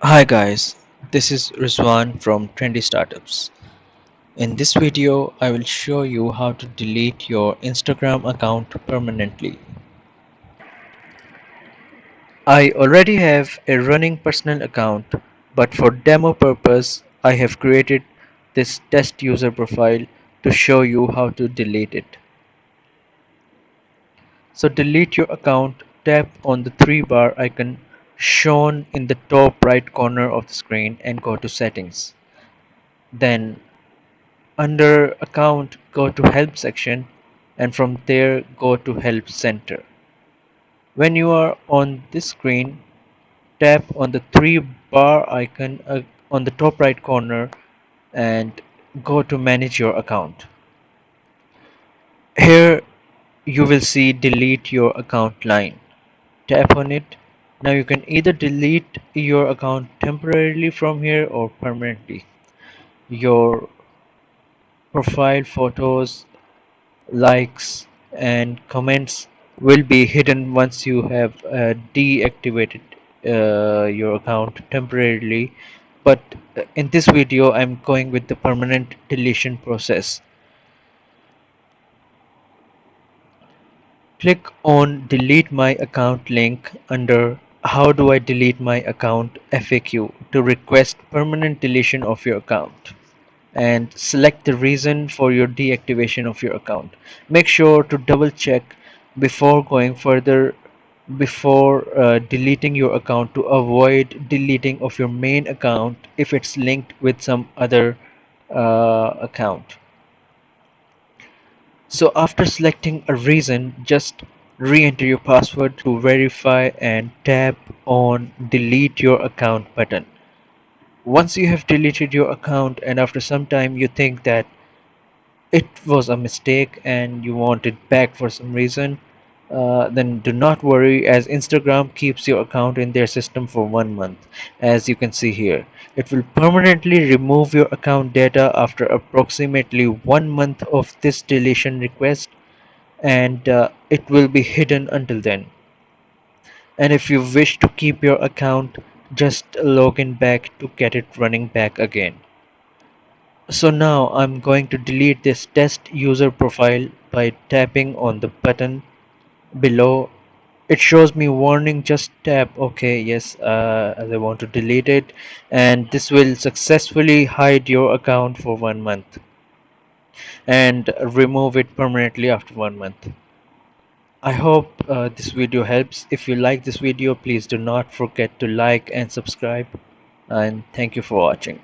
Hi guys, this is Rizwan from Trendy Startups. In this video, I will show you how to delete your Instagram account permanently. I already have a running personal account, but for demo purpose, I have created this test user profile to show you how to delete it. So delete your account, tap on the three bar icon shown in the top right corner of the screen and go to settings. Then under account, go to help section and from there go to help center. When you are on this screen, tap on the three bar icon on the top right corner and go to manage your account. Here you will see delete your account line. Tap on it. Now you can either delete your account temporarily from here or permanently. Your profile photos, likes and comments will be hidden once you have deactivated your account temporarily, but in this video I'm going with the permanent deletion process. Click on delete my account link under how do I delete my account FAQ to request permanent deletion of your account, and select the reason for your deactivation of your account. Make sure to double check before going further before deleting your account to avoid deleting of your main account if it's linked with some other account. So after selecting a reason, just re-enter your password to verify and tap on delete your account button. Once you have deleted your account and after some time you think that it was a mistake and you want it back for some reason, then do not worry, as Instagram keeps your account in their system for 1 month. As you can see here, it will permanently remove your account data after approximately 1 month of this deletion request, and it will be hidden until then. And if you wish to keep your account, just log in back to get it running back again. So now I'm going to delete this test user profile by tapping on the button below. It shows me warning, just tap OK, yes, as I want to delete it, and this will successfully hide your account for 1 month and remove it permanently after 1 month. I hope this video helps. If you like this video, please do not forget to like and subscribe, and thank you for watching.